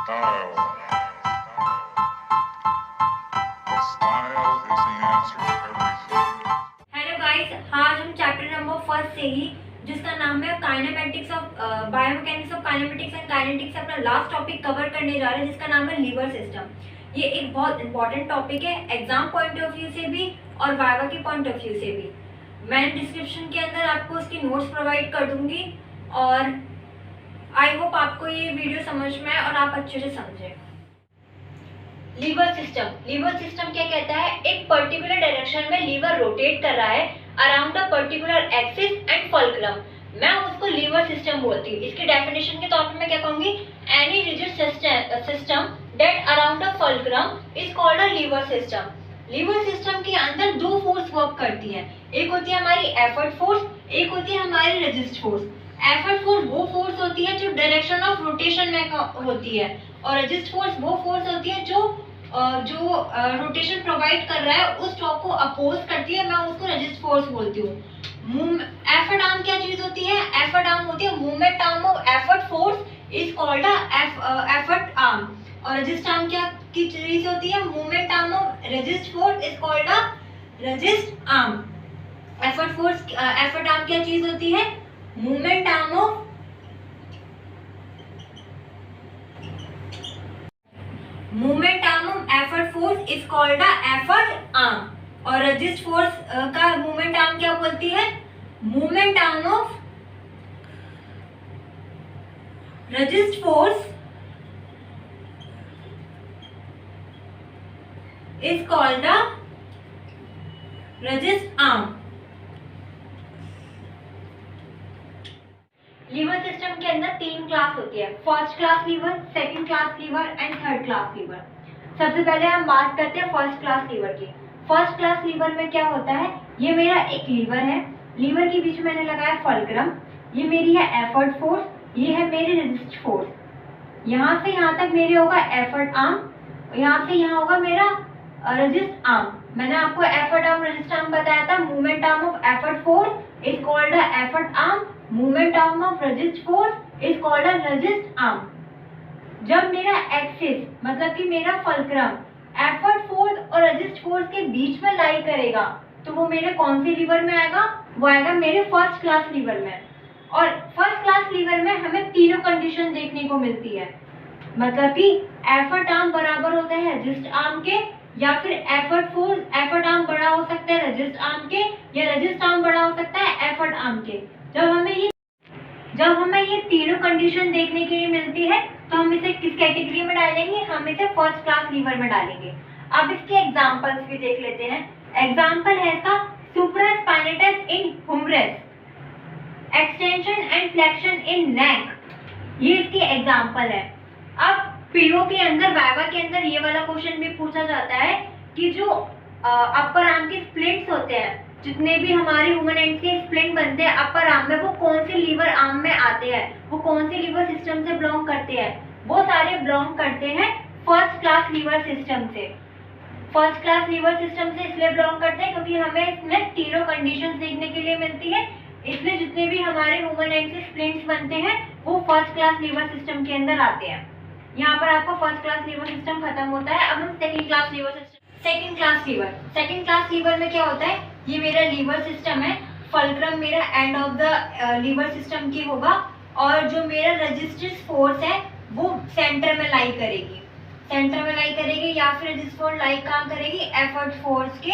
Style. Style is the answer to everything. Hello guys, आज हम chapter number first से ही जिसका नाम है kinematics of biomechanics of kinematics and kinetics अपना लास्ट टॉपिक कवर करने जा रहे हैं जिसका नाम है लीवर सिस्टम। ये एक बहुत इंपॉर्टेंट टॉपिक है एग्जाम पॉइंट ऑफ व्यू से भी और वाइवा के पॉइंट ऑफ व्यू से भी। मैं डिस्क्रिप्शन के अंदर आपको उसकी नोट्स प्रोवाइड कर दूंगी और आई होप आपको ये वीडियो समझ में आए और आप अच्छे से समझें। लीवर सिस्टम क्या कहता है? एक पर्टिकुलर डायरेक्शन में लीवर रोटेट कर रहा है around a particular axis and fulcrum. मैं उसको लीवर सिस्टम बोलती हूँ। इसकी डेफिनेशन के तौर पे मैं क्या कहूंगी? Any rigid system that around a fulcrum is called a lever system. Lever system के अंदर दो फोर्स वर्क करती है, एक होती है हमारी एफर्ट फोर्स, एक होती है हमारी रेजिस्ट फोर्स। एफर्ट फोर्स वो फोर्स होती है जो डायरेक्शन ऑफ रोटेशन में होती है और रेजिस्ट फोर्स वो फोर्स होती है जो रोटेशन प्रोवाइड कर रहा है उस टॉर्क को अपोज करती है। मैं उसको रेजिस्ट फोर्स बोलती हूँ। एफर्ट आर्म क्या चीज होती है? एफर्ट आर्म होती है movement arm of effort force is called effort arm. और रेजिस्ट आर्म क्या की चीज होती है? Movement arm of resist force is called resist arm. Effort force effort arm क्या चीज होती है? Movement arm of effort force is called effort arm. और रेजिस्ट फोर्स का मूवमेंट आर्म क्या बोलती है? Movement arm of resist force is called resist arm. Lever system के अंदर तीन क्लास होती है, first class lever, second class liver and third class lever. सबसे पहले हम बात करते हैं फर्स्ट क्लास लीवर की। फर्स्ट क्लास लीवर में क्या होता है? ये मेरा एक लीवर है, लीवर के बीच में मैंने लगाया फल्क्रम, ये मेरी है एफर्ट फोर्स, ये है मेरी रेजिस्ट फोर्स। यहाँ से यहाँ तक मेरे होगा एफर्ट आर्म, यहाँ से यहाँ होगा मेरा रेजिस्ट आर्म। मैंने आपको एफर्ट आर्म रेजिस्ट आर्म बताया था। Movement arm of effort force is called effort arm, movement arm of resist force is called resist arm. जब मेरा एक्सिस मतलब कि मेरा फल्क्रम एफर्ट फोर्स और रेजिस्ट फोर्स के बीच में लाई करेगा तो वो मेरे कौन से लीवर में आएगा? वो आएगा मेरे फर्स्ट क्लास लीवर में। और फर्स्ट क्लास लीवर में हमें तीनों कंडीशन देखने को मिलती है, मतलब कि एफर्ट आर्म बराबर होता है रेजिस्ट आर्म के, या फिर एफर्ट आर्म बड़ा हो सकता है रेजिस्ट आर्म के, या रेजिस्ट आर्म बड़ा हो सकता है एफर्ट आर्म के। जब हमें ये तीनों कंडीशन देखने के लिए मिलती है तो हम इसे किस कैटेगरी में डालेंगे? हम इसे फर्स्ट क्लास लीवर में डालेंगे। अब इसके एग्जांपल्स भी देख लेते हैं। एग्जांपल है इसका supraspinatus in humerus, extension and flexion in neck, ये इसकी एग्जांपल है। अब पीओ के अंदर वाइवा के अंदर ये वाला क्वेश्चन भी पूछा जाता है कि जो अपर आर्म के स्प्लिंट्स होते हैं, जितने भी हमारे ह्यूमन एंड के स्प्लिंट बनते हैं अपर आर्म में, वो कौन से लीवर आर्म में आते हैं, वो कौन से लीवर सिस्टम से बिलोंग करते हैं? वो सारे बिलोंग करते हैं फर्स्ट क्लास लीवर सिस्टम से। फर्स्ट क्लास लीवर सिस्टम से इसलिए बिलोंग करते हैं क्योंकि हमें इसमें तीनों कंडीशंस देखने के लिए मिलती है, इसलिए जितने भी हमारे ह्यूमन एंड के स्प्लिंट्स बनते हैं वो फर्स्ट क्लास लीवर सिस्टम के अंदर आते हैं। यहाँ पर आपका फर्स्ट क्लास लीवर सिस्टम खत्म होता है। अब हम second class lever system, second class lever में क्या होता है? ये मेरा लीवर सिस्टम है, फल्क्रम मेरा end of the lever system की होगा और जो मेरा रेजिस्टेंस फोर्स है वो सेंटर में लाई करेगी, या फिर रेजिस्ट फोर्स लाई कहाँ करेगी? एफर्ट फोर्स के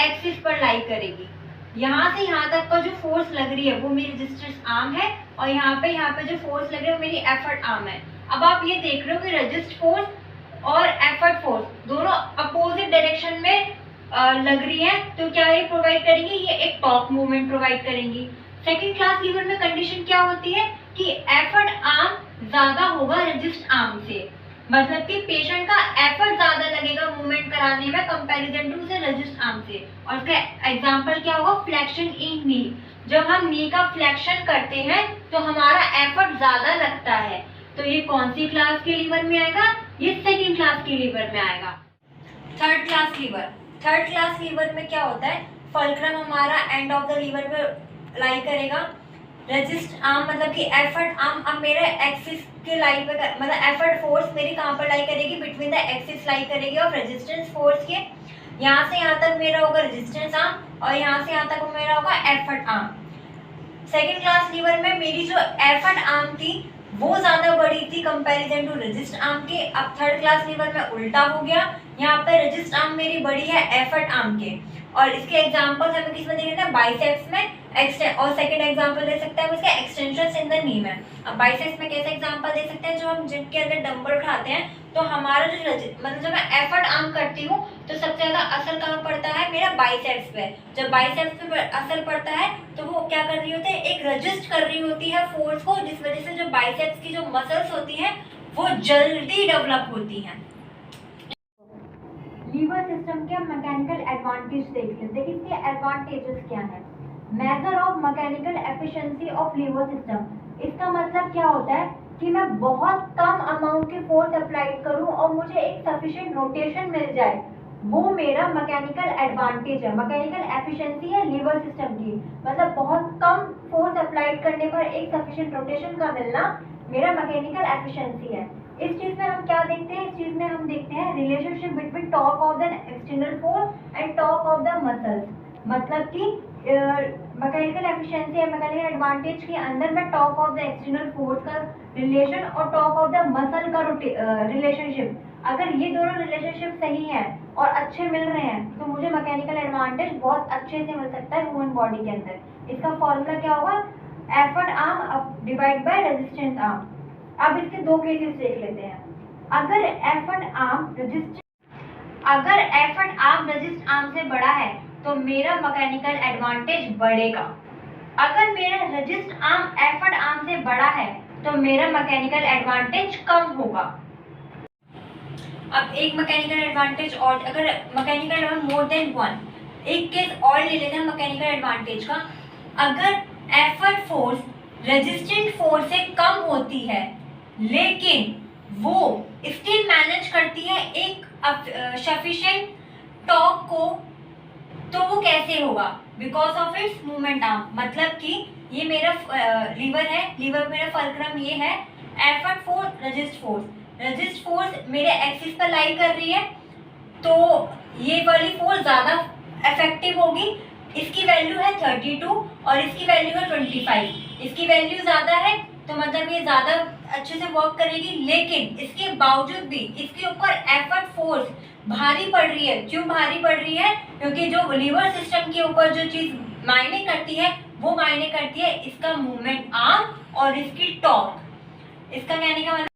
एक्सिस पर लाई करेगी। यहाँ से यहाँ तक का जो फोर्स लग रही है वो मेरी रेजिस्टेंस आर्म है और यहाँ पे जो फोर्स लग रही है वो मेरी एफर्ट आर्म है। अब आप ये देख रहे हो कि रेजिस्ट फोर्स और एफर्ट फोर्स दोनों अपोजिट डायरेक्शन में लग रही है, तो क्या ये प्रोवाइड करेंगी? ये एक टॉर्क मूवमेंट प्रोवाइड करेंगी। सेकंड क्लास लीवर में कंडीशन क्या होती है कि एफर्ट आर्म ज्यादा होगा रेजिस्ट आर्म से, मतलब कि पेशेंट का एफर्ट ज्यादा लगेगा मूवमेंट कराने में कंपैरिजन टू से रेजिस्ट आर्म से। और इसका एग्जांपल क्या होगा? फ्लेक्शन इन नी। जब हम नी का फ्लेक्शन करते हैं तो हमारा एफर्ट ज्यादा लगता है, तो ये कौन सी क्लास के लीवर में आएगा? ये सेकंड क्लास के लीवर में आएगा। थर्ड क्लास लीवर में क्या होता है? फल्क्रम हमारा एंड ऑफ द लीवर पे लाई करेगा, रेजिस्ट आर्म मतलब कि एफर्ट आर्म अब मेरे एक्सिस के लाई पे मतलब एफर्ट फोर्स मेरी कहाँ पर लाई करेगी, बिटवीन द एक्सिस लाई करेगी ऑफ रेजिस्टेंस फोर्स के। यहाँ से यहाँ तक मेरा होगा रेजिस्टेंस आर्म और यहाँ से यहाँ तक मेरा होगा effort arm. Second class lever में मेरी जो एफर्ट आर्म थी वो ज्यादा बड़ी थी कंपैरिजन टू रेजिस्ट आर्म के। अब थर्ड क्लास लीवर में उल्टा हो गया, यहाँ पे रेजिस्ट आर्म मेरी बड़ी है एफर्ट आर्म के। और इसके एग्जांपल्स हमें किस में देख सकते हैं, बाइसेप्स में और सेकंड एग्जांपल दे सकते हैं इसके एक्सटेंशंस इन द नी में। अब बाइसेप्स में कैसे एग्जांपल दे सकते हैं, जो हम जिम के अंदर डंबल उठाते हैं तो हमारा जो मतलब जब मैं एफर्ट आर्म करती हूँ तो सबसे ज्यादा असर कहाँ पड़ता है, मेरा बाइसेप्स पे। जब बाइसेप्स पे असर पड़ता है तो वो क्या कर रही होती है, एक रजिस्ट कर रही होती है फोर्स को, जिस वजह से जो बाइसेप्स की जो मसल्स होती हैं वो जल्दी डेवलप होती हैं। लीवर सिस्टम के मैकेनिकल एडवांटेज देख लेते हैं कि इसके एडवांटेजेस क्या हैं। Major of mechanical efficiency of lever system, इसका मतलब क्या होता है कि मैं बहुत कम अमाउंट की फोर्स अप्लाई करूं और मुझे एक सफिशिएंट रोटेशन मिल जाए, वो मेरा मैकेनिकल एडवांटेज है। मैकेनिकल एफिशिएंसी है लीवर सिस्टम की, मतलब बहुत कम फोर्स अप्लाई करने पर एक सफिशिएंट रोटेशन का मिलना मेरा मैकेनिकल एफिशिएंसी है। इस चीज में हम क्या देखते हैं, इस चीज में हम देखते हैं relationship between torque of the external force and torque of the muscles. मतलब कि मैकेनिकल एफिशिएंसी या मैकेनिकल एडवांटेज के अंदर मैं torque of the external force का रिलेशन और टॉर्क ऑफ द मसल का रिलेशनशिप, अगर ये दोनों रिलेशनशिप सही है और अच्छे मिल रहे हैं तो मुझे मैकेनिकल एडवांटेज बहुत अच्छे से मिल सकता है ह्यूमन बॉडी के अंदर। इसका फॉर्मूला क्या होगा, effort arm divide by resistance arm. अब इसके दो केसेस देख लेते हैं। अगर एफर्ट आर्म रेजिस्ट आर्म से बड़ा है तो मेरा मैकेनिकल एडवांटेज बढ़ेगा। अगर मेरा रेजिस्ट आर्म एफर्ट आर्म से बड़ा है तो मेरा मैकेनिकल एडवांटेज कम होगा। अब एक मैकेनिकल एडवांटेज और, अगर mechanical advantage more than one, एक केस और ले लेते हैं मैकेनिकल एडवांटेज का। अगर एफर्ट फोर्स रेजिस्टेंट फोर्स से कम होती है लेकिन वो स्टिल मैनेज करती है एक सफिशिएंट टॉर्क को, तो वो कैसे होगा, because of its movement arm. मतलब कि ये मेरा लीवर है, लीवर मेरा फलक्रम ये है, एफर्ट फोर्स रेजिस्ट फोर्स मेरे एक्सिस पर लाई कर रही है तो ये वाली फोर्स ज्यादा इफेक्टिव होगी। इसकी वैल्यू है 32 और इसकी वैल्यू है 25। इसकी वैल्यू ज्यादा है तो मतलब ये ज्यादा अच्छे से वर्क करेगी, लेकिन इसके बावजूद भी इसके ऊपर एफर्ट फोर्स भारी पड़ रही है। क्यों भारी पड़ रही है, क्योंकि जो लीवर सिस्टम के ऊपर जो चीज मायने करती है वो मायने करती है इसका मूवमेंट आर्म और इसकी टॉर्क। इसका कहने का मतलब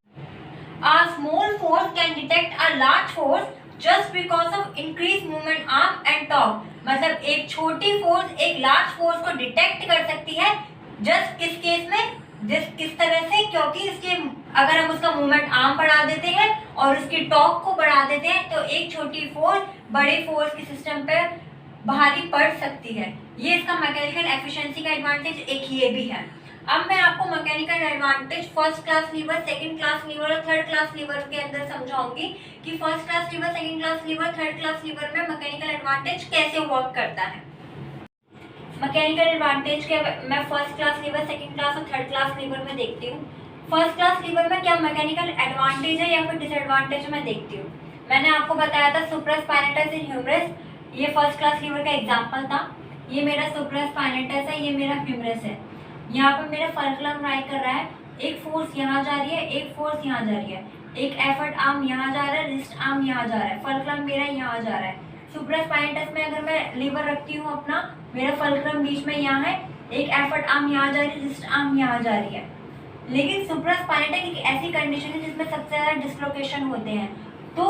a small force can detect a large force just because of increased movement arm and torque। मतलब एक छोटी फोर्स एक लार्ज फोर्स को डिटेक्ट कर सकती है जस्ट किस केस में, किस तरह से, क्योंकि इसके अगर हम उसका मूवमेंट आर्म बढ़ा देते हैं और उसकी टॉर्क को बढ़ा देते हैं तो एक छोटी फोर्स बड़े फोर्स के सिस्टम पे भारी पड़ सकती है। ये इसका मैकेनिकल एफिशिएंसी का एडवांटेज एक ये भी है। अब मैं आपको mechanical advantage first class lever, second class liver और थर्ड क्लास लीवर के अंदर समझाऊंगी कि first class lever, second class liver, third class lever में मैकेनिकल एडवांटेज कैसे वर्क करता है। मैकेनिकल एडवांटेज के मैं first class lever, second class और थर्ड क्लास लीवर में देखती हूँ। फर्स्ट क्लास लीवर में क्या मैकेनिकल एडवांटेज है या फिर डिसएडवांटेज मैं देखती हूँ। मैंने आपको बताया था सुप्रास्पाइनेटस इन ह्यूमरस, ये फर्स्ट क्लास लीवर का एग्जाम्पल था। ये मेरा सुप्रास्पाइनेटस है, ये मेरा ह्यूमरस है। यहाँ पर मेरा फलक्रम राइज कर रहा है, एक फोर्स यहाँ जा रही है, एक फोर्स यहाँ जा रही है, एक एफर्ट आर्म यहाँ जा रहा है, रिस्ट आर्म यहाँ जा रहा है, फलक्रम मेरा यहाँ जा रहा है। सुप्रास्पाइनेटस में अगर मैं लीवर रखती हूँ अपना, मेरा फलक्रम बीच में यहाँ है, एक एफर्ट आर्म यहाँ जा रही है, रिस्ट आर्म यहाँ जा रही है। लेकिन सुप्रास्पाइनेटस एक ऐसी कंडीशन है जिसमें सबसे ज़्यादा डिस्लोकेशन होते हैं, तो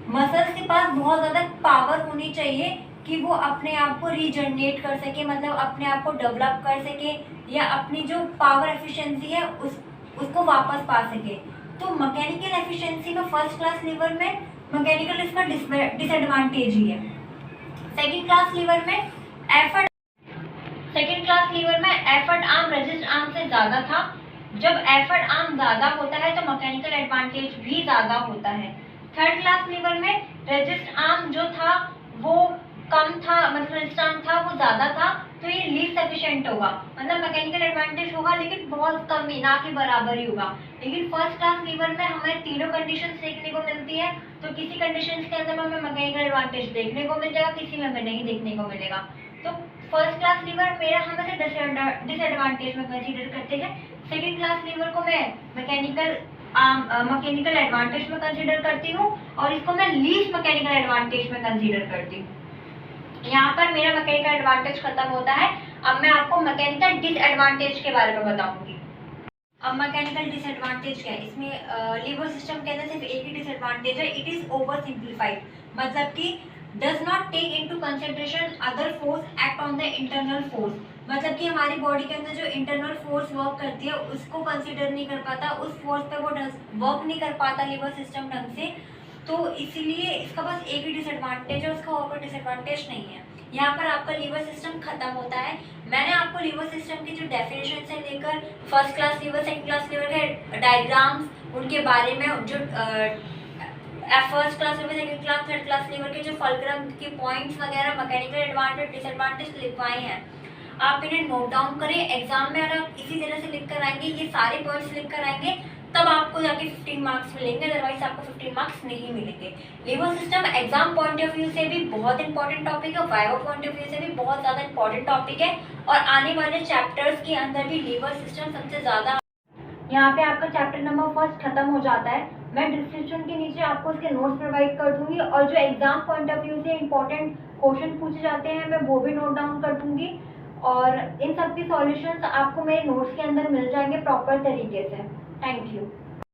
मसल्स के पास बहुत ज़्यादा पावर होनी चाहिए कि वो अपने आप को रीजनरेट कर सके, मतलब अपने आप को डेवलप कर सके या अपनी जो पावर एफिशिएंसी है उसको वापस पा सके। तो मैकेनिकल एफिशिएंसी में फर्स्ट क्लास लीवर में मैकेनिकल इसका डिसएडवांटेज ही है। सेकंड क्लास लीवर में एफर्ट आर्म रेजिस्ट आर्म से ज़्यादा था। जब एफर्ट आर्म ज़्यादा होता है तो मैकेनिकल एडवांटेज भी ज़्यादा होता है। थर्ड क्लास लीवर में रेजिस्ट आर्म जो था वो कम था, मतलब रेजिस्ट आर्म था वो ज़्यादा था, तो ये लीस्ट सफिशिएंट होगा, मतलब मैकेनिकल एडवांटेज होगा लेकिन बहुत कम ही, ना के बराबर ही होगा। लेकिन फर्स्ट क्लास लीवर में हमें तीनों कंडीशंस देखने को मिलती है, तो किसी कंडीशंस के अंदर हमें मैकेनिकल एडवांटेज देखने को मिल जाएगा, किसी में हमें नहीं देखने को मिलेगा। तो फर्स्ट क्लास लीवर मेरा हमेशा डिसएडवांटेज में कंसीडर करते हैं, सेकेंड क्लास लीवर को मैं मैकेनिकल एडवांटेज में कंसीडर करती हूँ और इसको मैं लीस्ट मैकेनिकल एडवांटेज में कंसीडर करती हूँ। यहाँ पर मेरा मैकेनिकल एडवांटेज खत्म होता है। अब मैं आपको मैकेनिकल डिसएडवांटेज के बारे में बताऊंगी। अब मैकेनिकल डिसएडवांटेज क्या है, इसमें लीवर सिस्टम के अंदर सिर्फ एक ही डिसएडवांटेज है, इट इज ओवर सिंप्लीफाइड, मतलब कि does not take into consideration other force act on the internal force, मतलब कि हमारी बॉडी के अंदर जो इंटरनल फोर्स वर्क करती है उसको कंसीडर नहीं कर पाता, उस फोर्स पे वो वर्क नहीं कर पाता लीवर सिस्टम ढंग से, तो इसीलिए इसका बस एक ही डिसएडवांटेज है, उसका और कोई डिसएडवांटेज नहीं है। यहाँ पर आपका लीवर सिस्टम खत्म होता है। मैंने आपको लीवर सिस्टम की जो डेफिनेशन से लेकर first class lever second class liver के डायग्राम्स, उनके बारे में जो first class lever second class third class lever के जो फलक्रम के पॉइंट्स वगैरह मैकेनिकल एडवांटेज डिसएडवांटेज लिखवाए हैं, आप इन्हें नोट डाउन करें। एग्जाम में अगर आप इसी तरह से लिख कर आएंगे, ये सारे पॉइंट्स लिख कर आएंगे, तब आपको जाके 15 मार्क्स मिलेंगे, अदरवाइज आपको 15 मार्क्स नहीं मिलेंगे। Lever system exam point of view से भी बहुत इंपॉर्टेंट टॉपिक है, वाइवा पॉइंट ऑफ व्यू से भी बहुत ज़्यादा इंपॉर्टेंट टॉपिक है, और आने वाले चैप्टर्स के अंदर भी लीवर सिस्टम सबसे ज़्यादा। यहाँ पे आपका चैप्टर नंबर फर्स्ट खत्म हो जाता है। मैं डिस्क्रिप्शन के नीचे आपको उसके नोट्स प्रोवाइड कर दूंगी, और जो एग्जाम पॉइंट ऑफ व्यू से इंपॉर्टेंट क्वेश्चन पूछे जाते हैं मैं वो भी नोट डाउन कर दूंगी, और इन सब की सॉल्यूशंस आपको मेरे नोट्स के अंदर मिल जाएंगे प्रॉपर तरीके से। Thank you.